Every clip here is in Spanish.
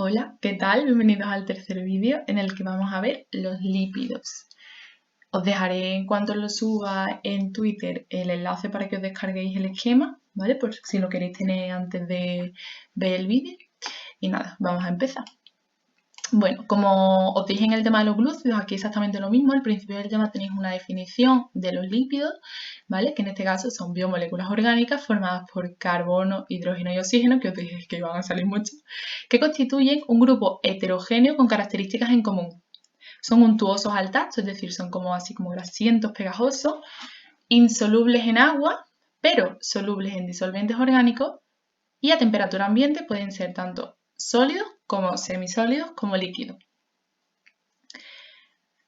Hola, ¿qué tal? Bienvenidos al tercer vídeo en el que vamos a ver los lípidos. Os dejaré en cuanto lo suba en Twitter el enlace para que os descarguéis el esquema, ¿vale? Por si lo queréis tener antes de ver el vídeo. Y nada, vamos a empezar. Bueno, como os dije en el tema de los glúcidos, aquí exactamente lo mismo. Al principio del tema tenéis una definición de los lípidos, ¿vale? Que en este caso son biomoléculas orgánicas formadas por carbono, hidrógeno y oxígeno, que os dije que iban a salir muchos, que constituyen un grupo heterogéneo con características en común. Son untuosos al tacto, es decir, son como así como grasientos, pegajosos, insolubles en agua, pero solubles en disolventes orgánicos y a temperatura ambiente pueden ser tanto sólidos como semisólidos como líquidos.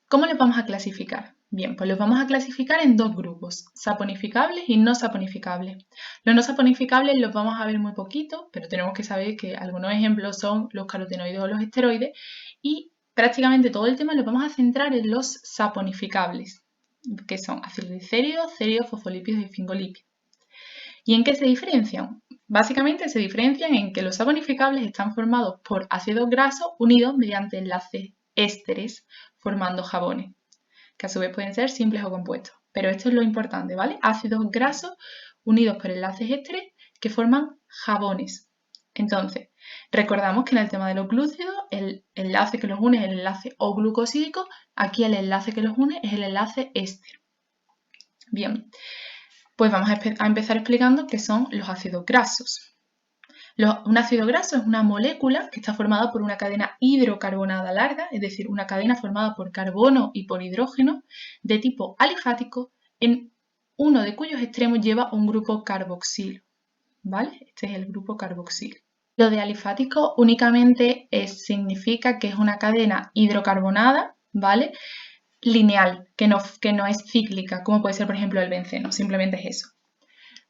¿Cómo los vamos a clasificar? Bien, pues los vamos a clasificar en dos grupos, saponificables y no saponificables. Los no saponificables los vamos a ver muy poquito, pero tenemos que saber que algunos ejemplos son los carotenoides o los esteroides y prácticamente todo el tema lo vamos a centrar en los saponificables, que son ácidos glicéridos, céridos, fosfolípidos y fingolípidos. ¿Y en qué se diferencian? Básicamente se diferencian en que los saponificables están formados por ácidos grasos unidos mediante enlaces ésteres formando jabones, que a su vez pueden ser simples o compuestos. Pero esto es lo importante, ¿vale? Ácidos grasos unidos por enlaces ésteres que forman jabones. Entonces, recordamos que en el tema de los glúcidos, el enlace que los une es el enlace O-glucosídico, aquí el enlace que los une es el enlace éster. Bien, pues vamos a empezar explicando qué son los ácidos grasos. Un ácido graso es una molécula que está formada por una cadena hidrocarbonada larga, es decir, una cadena formada por carbono y por hidrógeno de tipo alifático, en uno de cuyos extremos lleva un grupo carboxilo, ¿vale? Este es el grupo carboxilo. Lo de alifático únicamente significa que es una cadena hidrocarbonada, ¿vale? Lineal, que no es cíclica, como puede ser, por ejemplo, el benceno, simplemente es eso.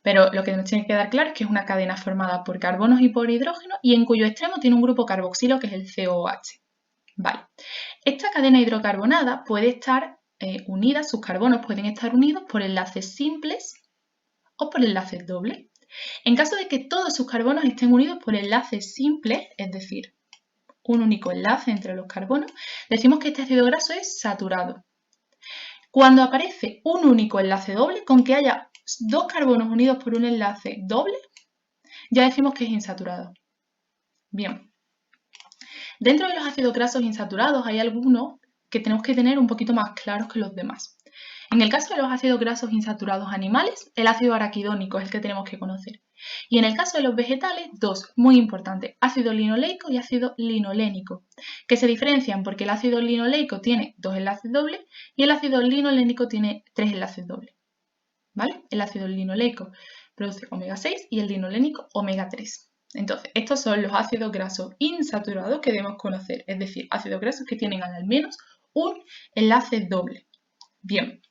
Pero lo que nos tiene que quedar claro es que es una cadena formada por carbonos y por hidrógeno y en cuyo extremo tiene un grupo carboxilo que es el COH. Vale. Esta cadena hidrocarbonada puede estar unida, sus carbonos pueden estar unidos por enlaces simples o por enlaces dobles. En caso de que todos sus carbonos estén unidos por enlaces simples, es decir, un único enlace entre los carbonos, decimos que este ácido graso es saturado. Cuando aparece un único enlace doble, con que haya dos carbonos unidos por un enlace doble, ya decimos que es insaturado. Bien, dentro de los ácidos grasos insaturados hay algunos que tenemos que tener un poquito más claros que los demás. En el caso de los ácidos grasos insaturados animales, el ácido araquidónico es el que tenemos que conocer. Y en el caso de los vegetales, dos, muy importantes, ácido linoleico y ácido linolénico, que se diferencian porque el ácido linoleico tiene dos enlaces dobles y el ácido linolénico tiene tres enlaces dobles. ¿Vale? El ácido linoleico produce omega 6 y el linolénico omega 3. Entonces, estos son los ácidos grasos insaturados que debemos conocer, es decir, ácidos grasos que tienen al menos un enlace doble. Bien,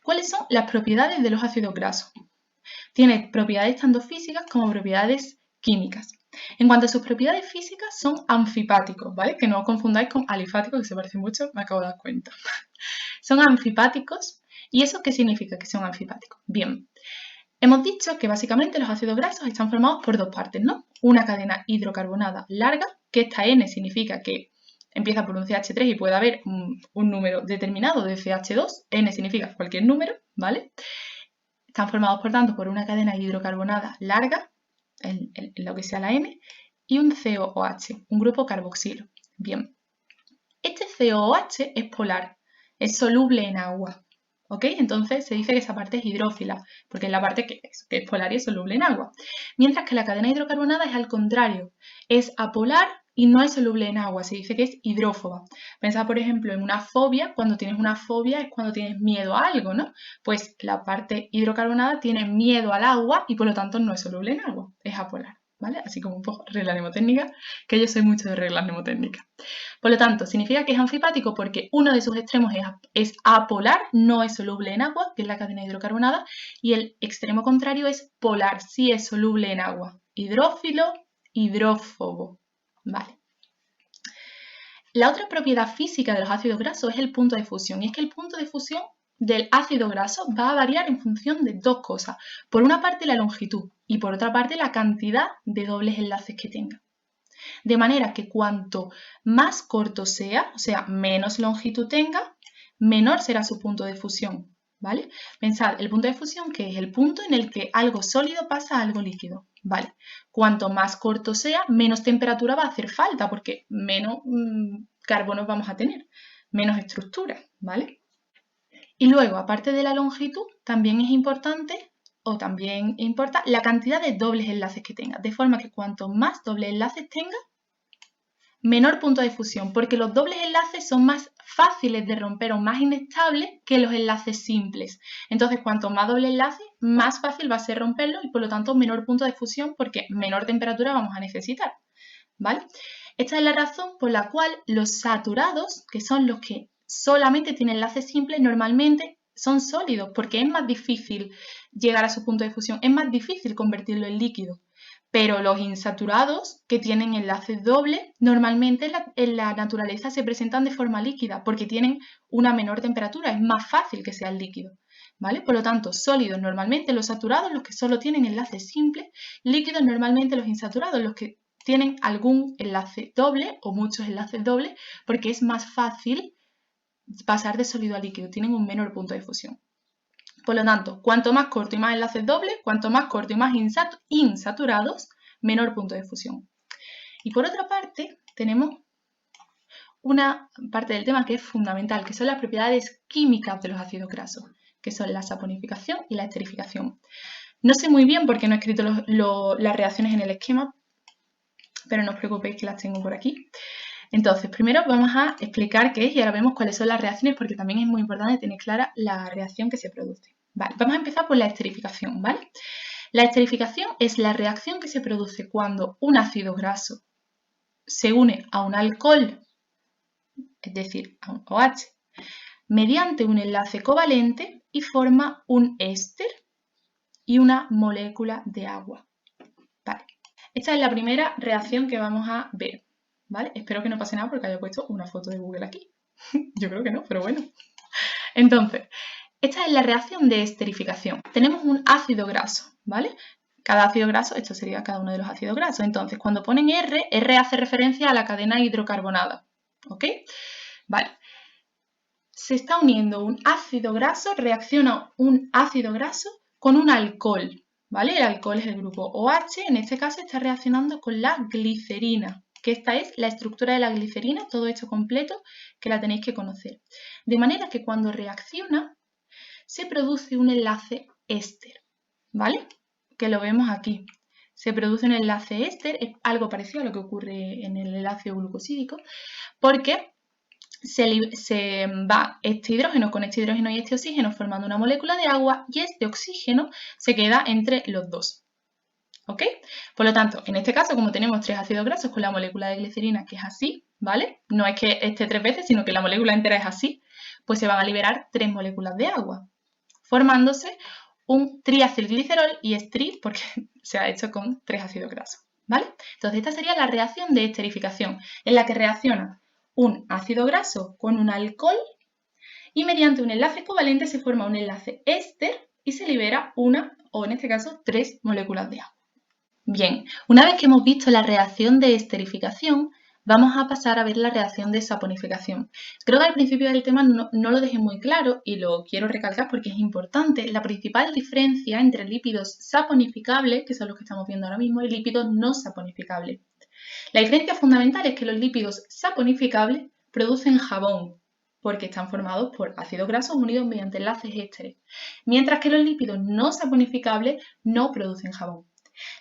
¿cuáles son las propiedades de los ácidos grasos? Tienen propiedades tanto físicas como propiedades químicas. En cuanto a sus propiedades físicas, son anfipáticos, ¿vale? Que no os confundáis con alifáticos, que se parece mucho, me acabo de dar cuenta. Son anfipáticos. ¿Y eso qué significa que son anfipáticos? Bien, hemos dicho que básicamente los ácidos grasos están formados por dos partes, ¿no? Una cadena hidrocarbonada larga, que esta N significa que empieza por un CH3 y puede haber un número determinado de CH2, N significa cualquier número, ¿vale? Están formados, por tanto, por una cadena hidrocarbonada larga, en lo que sea la N, y un COOH, un grupo carboxilo. Bien, este COOH es polar, es soluble en agua, ¿ok? Entonces se dice que esa parte es hidrófila, porque es la parte que es polar y es soluble en agua. Mientras que la cadena hidrocarbonada es al contrario, es apolar y no es soluble en agua, se dice que es hidrófoba. Pensad, por ejemplo, en una fobia, cuando tienes una fobia es cuando tienes miedo a algo, ¿no? Pues la parte hidrocarbonada tiene miedo al agua y por lo tanto no es soluble en agua, es apolar, ¿vale? Así como un poco regla mnemotécnica, que yo soy mucho de reglas mnemotécnicas. Por lo tanto, significa que es anfipático porque uno de sus extremos es apolar, no es soluble en agua, que es la cadena hidrocarbonada, y el extremo contrario es polar, sí es soluble en agua. Hidrófilo, hidrófobo. Vale. La otra propiedad física de los ácidos grasos es el punto de fusión, y es que el punto de fusión del ácido graso va a variar en función de dos cosas. Por una parte la longitud y por otra parte la cantidad de dobles enlaces que tenga. De manera que cuanto más corto sea, o sea, menos longitud tenga, menor será su punto de fusión, ¿vale? Pensad, el punto de fusión, que es el punto en el que algo sólido pasa a algo líquido, ¿vale? Cuanto más corto sea, menos temperatura va a hacer falta, porque menos carbonos vamos a tener, menos estructura, ¿vale? Y luego, aparte de la longitud, también es importante o también importa la cantidad de dobles enlaces que tenga, de forma que cuanto más dobles enlaces tenga, menor punto de fusión, porque los dobles enlaces son más fáciles de romper o más inestables que los enlaces simples. Entonces, cuanto más doble enlace, más fácil va a ser romperlo y por lo tanto menor punto de fusión porque menor temperatura vamos a necesitar, ¿vale? Esta es la razón por la cual los saturados, que son los que solamente tienen enlaces simples, normalmente son sólidos porque es más difícil llegar a su punto de fusión, es más difícil convertirlo en líquido. Pero los insaturados, que tienen enlaces dobles, normalmente en la naturaleza se presentan de forma líquida porque tienen una menor temperatura, es más fácil que sean líquidos, ¿vale? Por lo tanto, sólidos normalmente los saturados, los que solo tienen enlaces simples, líquidos normalmente los insaturados, los que tienen algún enlace doble o muchos enlaces dobles porque es más fácil pasar de sólido a líquido, tienen un menor punto de fusión. Por lo tanto, cuanto más corto y más enlaces dobles, cuanto más corto y más insaturados, menor punto de fusión. Y por otra parte, tenemos una parte del tema que es fundamental, que son las propiedades químicas de los ácidos grasos, que son la saponificación y la esterificación. No sé muy bien por qué no he escrito las reacciones en el esquema, pero no os preocupéis que las tengo por aquí. Entonces, primero vamos a explicar qué es y ahora vemos cuáles son las reacciones porque también es muy importante tener clara la reacción que se produce. Vale, vamos a empezar por la esterificación, ¿vale? La esterificación es la reacción que se produce cuando un ácido graso se une a un alcohol, es decir, a un OH, mediante un enlace covalente y forma un éster y una molécula de agua. Vale. Esta es la primera reacción que vamos a ver, ¿vale? Espero que no pase nada porque haya puesto una foto de Google aquí. Yo creo que no, pero bueno. Entonces, esta es la reacción de esterificación. Tenemos un ácido graso, ¿vale? Cada ácido graso, esto sería cada uno de los ácidos grasos. Entonces, cuando ponen R hace referencia a la cadena hidrocarbonada, ¿ok? Vale. Se está uniendo un ácido graso, reacciona un ácido graso con un alcohol, ¿vale? El alcohol es el grupo OH, en este caso está reaccionando con la glicerina, que esta es la estructura de la glicerina, todo esto completo, que la tenéis que conocer. De manera que cuando reacciona, se produce un enlace éster, ¿vale? Que lo vemos aquí. Se produce un enlace éster, es algo parecido a lo que ocurre en el enlace glucosídico, porque se va este hidrógeno con este hidrógeno y este oxígeno formando una molécula de agua y este oxígeno se queda entre los dos. ¿Ok? Por lo tanto, en este caso, como tenemos tres ácidos grasos con la molécula de glicerina que es así, ¿vale? No es que esté tres veces, sino que la molécula entera es así, pues se van a liberar tres moléculas de agua, formándose un triacilglicerol y es tri porque se ha hecho con tres ácidos grasos, ¿vale? Entonces, esta sería la reacción de esterificación, en la que reacciona un ácido graso con un alcohol y mediante un enlace covalente se forma un enlace éster y se libera una, o en este caso, tres moléculas de agua. Bien, una vez que hemos visto la reacción de esterificación, vamos a pasar a ver la reacción de saponificación. Creo que al principio del tema no lo dejé muy claro y lo quiero recalcar porque es importante. La principal diferencia entre lípidos saponificables, que son los que estamos viendo ahora mismo, y lípidos no saponificables. La diferencia fundamental es que los lípidos saponificables producen jabón, porque están formados por ácidos grasos unidos mediante enlaces ésteres, mientras que los lípidos no saponificables no producen jabón.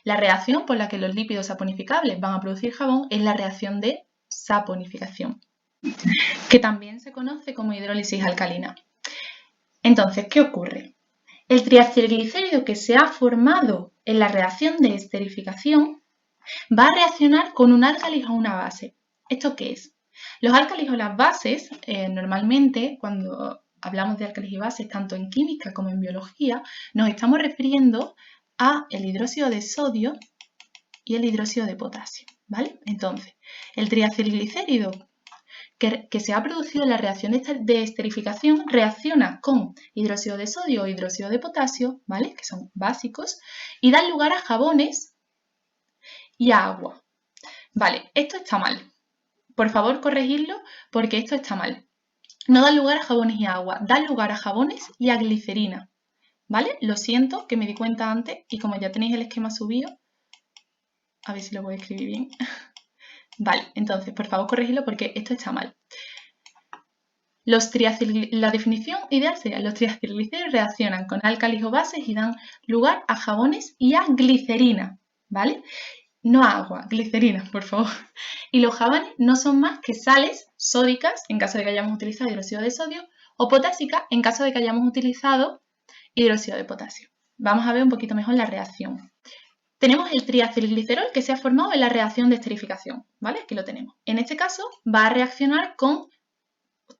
La reacción por la que los lípidos saponificables van a producir jabón es la reacción de saponificación, que también se conoce como hidrólisis alcalina. Entonces, ¿qué ocurre? El triacilglicérido que se ha formado en la reacción de esterificación va a reaccionar con un álcalis o una base. ¿Esto qué es? Los álcalis o las bases, normalmente cuando hablamos de álcalis y bases, tanto en química como en biología, nos estamos refiriendo a el hidróxido de sodio y el hidróxido de potasio, ¿vale? Entonces, el triacilglicérido que se ha producido en la reacción de esterificación reacciona con hidróxido de sodio o hidróxido de potasio, ¿vale? Que son básicos, y dan lugar a jabones y a agua. Vale, esto está mal. Por favor, corregidlo porque esto está mal. No da lugar a jabones y agua, da lugar a jabones y a glicerina. ¿Vale? Lo siento, que me di cuenta antes y como ya tenéis el esquema subido, a ver si lo voy a escribir bien. Vale, entonces, por favor, corregidlo porque esto está mal. La definición ideal sería: los triacilglicéridos reaccionan con álcalis o bases y dan lugar a jabones y a glicerina, ¿vale? No a agua, glicerina, por favor. Y los jabones no son más que sales sódicas, en caso de que hayamos utilizado hidróxido de sodio, o potásicas, en caso de que hayamos utilizado hidróxido de potasio. Vamos a ver un poquito mejor la reacción. Tenemos el triacilglicerol que se ha formado en la reacción de esterificación, ¿vale? Aquí lo tenemos. En este caso va a reaccionar con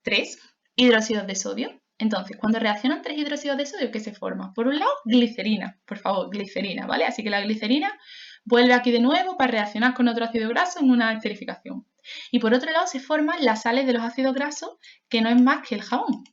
3 hidróxidos de sodio. Entonces, cuando reaccionan 3 hidróxidos de sodio, ¿qué se forma? Por un lado, glicerina, por favor, glicerina, ¿vale? Así que la glicerina vuelve aquí de nuevo para reaccionar con otro ácido graso en una esterificación. Y por otro lado se forman las sales de los ácidos grasos, que no es más que el jabón.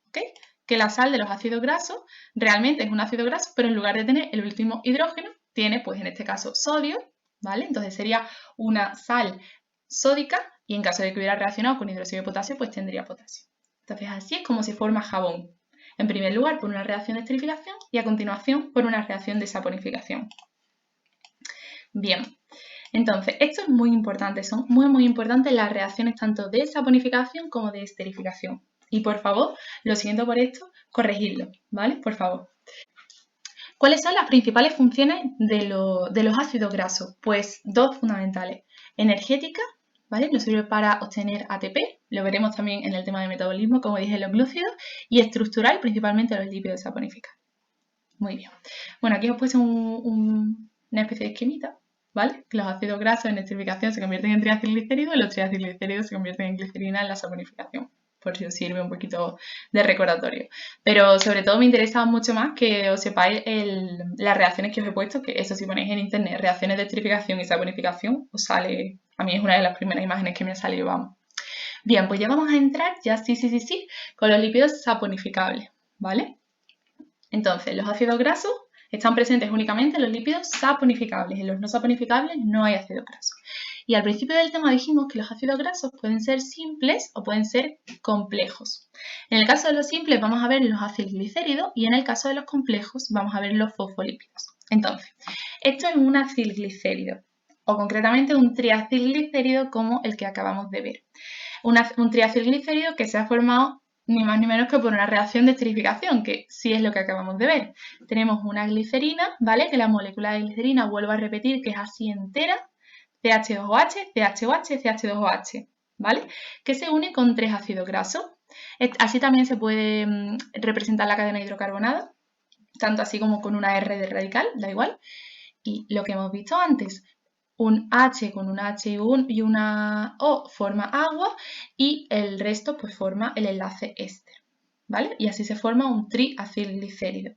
¿Ok? Que la sal de los ácidos grasos realmente es un ácido graso, pero en lugar de tener el último hidrógeno, tiene, pues en este caso, sodio, ¿vale? Entonces sería una sal sódica y en caso de que hubiera reaccionado con hidróxido de potasio, pues tendría potasio. Entonces así es como se forma jabón. En primer lugar por una reacción de esterificación y a continuación por una reacción de saponificación. Bien, entonces esto es muy importante, son muy importantes las reacciones tanto de saponificación como de esterificación. Y por favor, lo siento por esto, corregidlo, ¿vale? Por favor. ¿Cuáles son las principales funciones de los ácidos grasos? Pues dos fundamentales. Energética, ¿vale? Nos sirve para obtener ATP, lo veremos también en el tema de metabolismo, como dije, los glúcidos, y estructural, principalmente los lípidos saponificados. Muy bien. Bueno, aquí os he puesto una especie de esquemita, ¿vale? Que los ácidos grasos en esterificación se convierten en triacilglicéridos y los triacilglicéridos se convierten en glicerina en la saponificación, por si os sirve un poquito de recordatorio. Pero sobre todo me interesa mucho más que os sepáis las reacciones que os he puesto, que eso si ponéis en internet reacciones de esterificación y saponificación, os sale, a mí es una de las primeras imágenes que me ha salido, vamos. Bien, pues ya vamos a entrar, ya sí, con los lípidos saponificables, ¿vale? Entonces, los ácidos grasos están presentes únicamente en los lípidos saponificables. En los no saponificables no hay ácido graso. Y al principio del tema dijimos que los ácidos grasos pueden ser simples o pueden ser complejos. En el caso de los simples vamos a ver los acilglicéridos y en el caso de los complejos vamos a ver los fosfolípidos. Entonces, esto es un acilglicérido o concretamente un triacilglicérido como el que acabamos de ver. Un triacilglicérido que se ha formado ni más ni menos que por una reacción de esterificación, que sí es lo que acabamos de ver. Tenemos una glicerina, ¿vale? Que la molécula de glicerina, vuelvo a repetir, que es así entera, CH2OH, CHOH, CH2OH, ¿vale? Que se une con 3 ácidos grasos. Así también se puede representar la cadena hidrocarbonada, tanto así como con una R de radical, da igual. Y lo que hemos visto antes, un H con una H y una O forma agua y el resto pues forma el enlace éster, ¿vale? Y así se forma un triacilglicérido.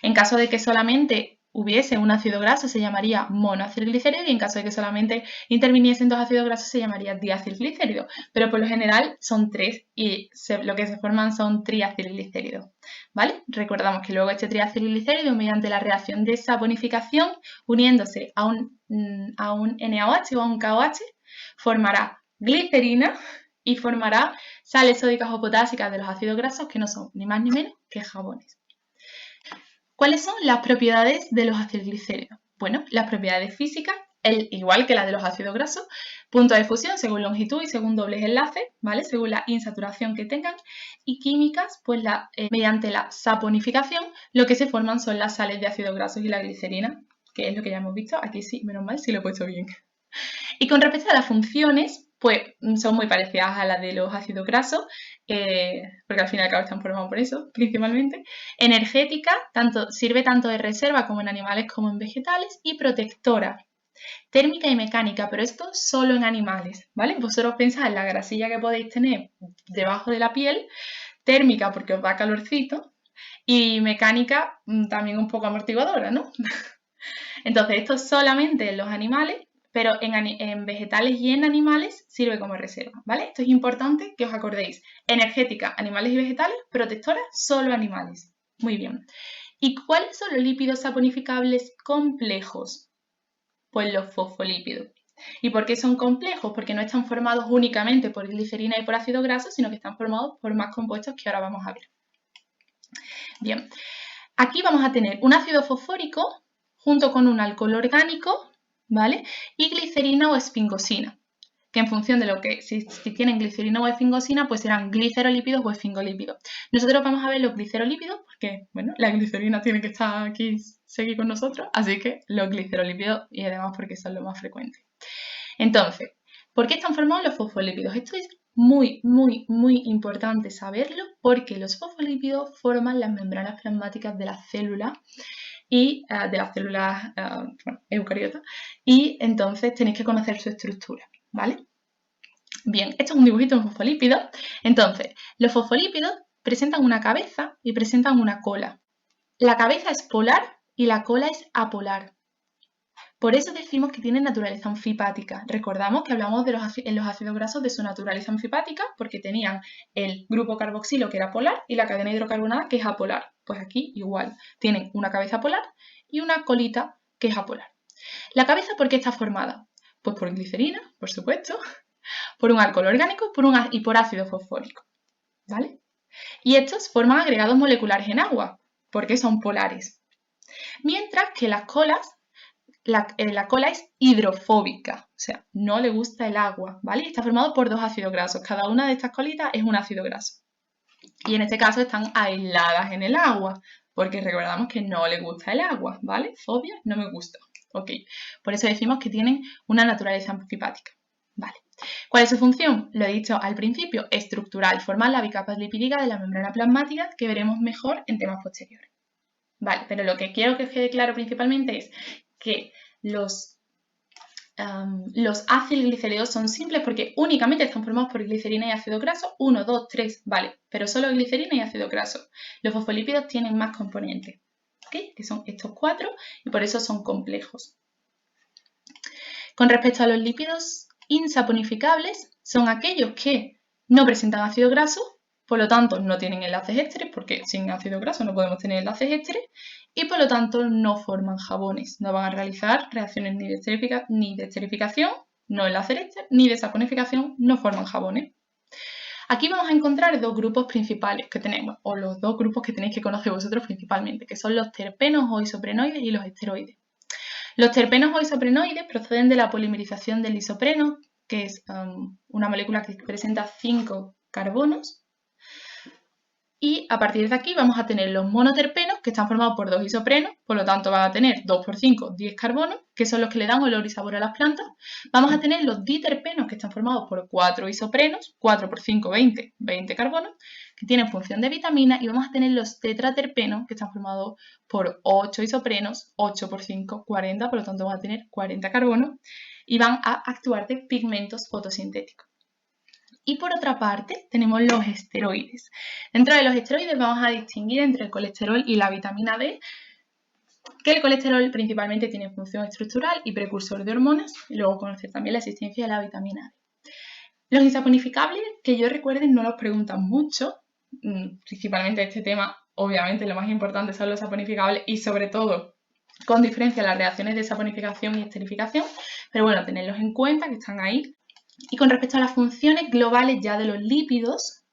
En caso de que solamente hubiese un ácido graso se llamaría monoacilglicérido y en caso de que solamente interviniesen dos ácidos grasos se llamaría diacilglicérido, pero por lo general son 3 y lo que se forman son triacilglicéridos, ¿vale? Recordamos que luego este triacilglicérido mediante la reacción de saponificación uniéndose a un NaOH o a un KOH formará glicerina y formará sales sódicas o potásicas de los ácidos grasos que no son ni más ni menos que jabones. ¿Cuáles son las propiedades de los acilglicéridos? Bueno, las propiedades físicas, igual que las de los ácidos grasos, punto de fusión según longitud y según dobles enlaces, ¿vale? Según la insaturación que tengan, y químicas, pues mediante la saponificación, lo que se forman son las sales de ácidos grasos y la glicerina, que es lo que ya hemos visto. Aquí sí, menos mal, sí lo he puesto bien. Y con respecto a las funciones, pues son muy parecidas a las de los ácidos grasos, porque al fin y al cabo están formados por eso, principalmente. Energética, sirve tanto de reserva como en animales como en vegetales, y protectora. Térmica y mecánica, pero esto solo en animales, ¿vale? Vosotros pensáis en la grasilla que podéis tener debajo de la piel, térmica porque os da calorcito, y mecánica también un poco amortiguadora, ¿no? Entonces, esto solamente en los animales, pero en vegetales y en animales sirve como reserva, ¿vale? Esto es importante que os acordéis. Energética, animales y vegetales, protectora, solo animales. Muy bien. ¿Y cuáles son los lípidos saponificables complejos? Pues los fosfolípidos. ¿Y por qué son complejos? Porque no están formados únicamente por glicerina y por ácido graso, sino que están formados por más compuestos que ahora vamos a ver. Bien, aquí vamos a tener un ácido fosfórico junto con un alcohol orgánico, ¿vale? Y glicerina o esfingosina, que en función de lo que, si tienen glicerina o esfingosina, pues serán glicerolípidos o esfingolípidos. Nosotros vamos a ver los glicerolípidos porque, bueno, la glicerina tiene que estar aquí, seguir con nosotros, así que los glicerolípidos y además porque son los más frecuentes. Entonces, ¿por qué están formados los fosfolípidos? Esto es muy, muy, muy importante saberlo porque los fosfolípidos forman las membranas plasmáticas de las células y de las células eucariotas, y entonces tenéis que conocer su estructura, ¿vale? Bien, esto es un dibujito de un fosfolípido. Entonces, los fosfolípidos presentan una cabeza y presentan una cola. La cabeza es polar y la cola es apolar. Por eso decimos que tienen naturaleza anfipática. Recordamos que hablamos en los ácidos grasos de su naturaleza anfipática porque tenían el grupo carboxilo que era polar y la cadena hidrocarbonada que es apolar. Pues aquí igual, tienen una cabeza polar y una colita que es apolar. ¿La cabeza por qué está formada? Pues por glicerina, por supuesto, por un alcohol orgánico y por ácido fosfórico, ¿vale? Y estos forman agregados moleculares en agua porque son polares. Mientras que las colas la cola es hidrofóbica, o sea, no le gusta el agua, ¿vale? Está formado por dos ácidos grasos. Cada una de estas colitas es un ácido graso. Y en este caso están aisladas en el agua, porque recordamos que no le gusta el agua, ¿vale? Fobia, no me gusta. Ok, por eso decimos que tienen una naturaleza anfipática, ¿vale? ¿Cuál es su función? Lo he dicho al principio, estructural, formar la bicapa lipídica de la membrana plasmática, que veremos mejor en temas posteriores. Vale, pero lo que quiero que os quede claro principalmente es que los acilglicéridos son simples porque únicamente están formados por glicerina y ácido graso, 1, 2, 3, vale, pero solo glicerina y ácido graso. Los fosfolípidos tienen más componentes, ¿okay? Que son estos 4 y por eso son complejos. Con respecto a los lípidos insaponificables, son aquellos que no presentan ácido graso, por lo tanto no tienen enlaces ésteres, porque sin ácido graso no podemos tener enlaces ésteres, y por lo tanto no forman jabones, no van a realizar reacciones ni de esterificación, no enlaces ésteres, ni de saponificación, no forman jabones. Aquí vamos a encontrar dos grupos principales que tenemos, o los dos grupos que tenéis que conocer vosotros principalmente, que son los terpenos o isoprenoides y los esteroides. Los terpenos o isoprenoides proceden de la polimerización del isopreno, que es una molécula que presenta 5 carbonos. Y a partir de aquí vamos a tener los monoterpenos, que están formados por 2 isoprenos, por lo tanto van a tener 2 por 5, 10 carbonos, que son los que le dan olor y sabor a las plantas. Vamos a tener los diterpenos, que están formados por 4 isoprenos, 4 por 5, 20, 20 carbonos, que tienen función de vitamina. Y vamos a tener los tetraterpenos, que están formados por 8 isoprenos, 8 por 5, 40, por lo tanto van a tener 40 carbonos, y van a actuar de pigmentos fotosintéticos. Y por otra parte tenemos los esteroides. Dentro de los esteroides vamos a distinguir entre el colesterol y la vitamina D, que el colesterol principalmente tiene función estructural y precursor de hormonas, y luego conocer también la existencia de la vitamina D. Los insaponificables, que yo recuerde, no los preguntan mucho, principalmente este tema, obviamente lo más importante son los saponificables y sobre todo con diferencia las reacciones de saponificación y esterificación, pero bueno, tenerlos en cuenta que están ahí. Y con respecto a las funciones globales ya de los lípidos,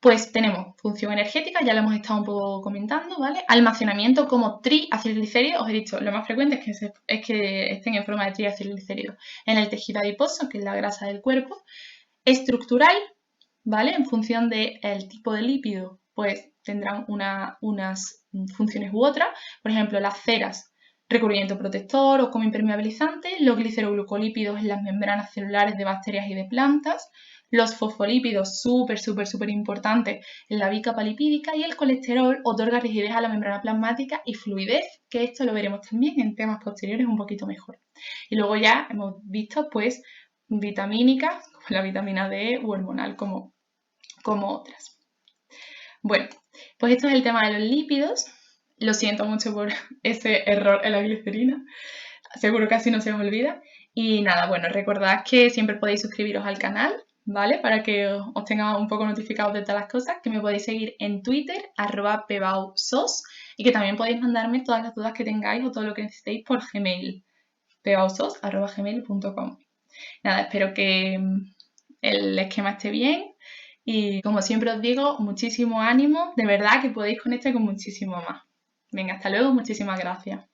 pues tenemos función energética, ya lo hemos estado un poco comentando, ¿vale? Almacenamiento como triacilglicéridos, os he dicho, lo más frecuente es que estén en forma de triacilglicéridos en el tejido adiposo, que es la grasa del cuerpo. Estructural, ¿vale? En función del tipo de lípido, pues tendrán unas funciones u otras. Por ejemplo, las ceras, recubrimiento protector o como impermeabilizante, los gliceroglucolípidos en las membranas celulares de bacterias y de plantas, los fosfolípidos, súper importantes en la bicapa lipídica, y el colesterol otorga rigidez a la membrana plasmática y fluidez, que esto lo veremos también en temas posteriores un poquito mejor. Y luego ya hemos visto pues vitamínicas, como la vitamina D, o hormonal como otras. Bueno, pues esto es el tema de los lípidos. Lo siento mucho por ese error en la glicerina. Seguro que así no se os olvida. Y nada, bueno, recordad que siempre podéis suscribiros al canal, ¿vale? Para que os tenga un poco notificados de todas las cosas, que me podéis seguir en Twitter, @pebausos, y que también podéis mandarme todas las dudas que tengáis o todo lo que necesitéis por Gmail. pegausos@gmail.com. Nada, espero que el esquema esté bien y como siempre os digo, muchísimo ánimo, de verdad que podéis con esto y con muchísimo más. Venga, hasta luego, muchísimas gracias.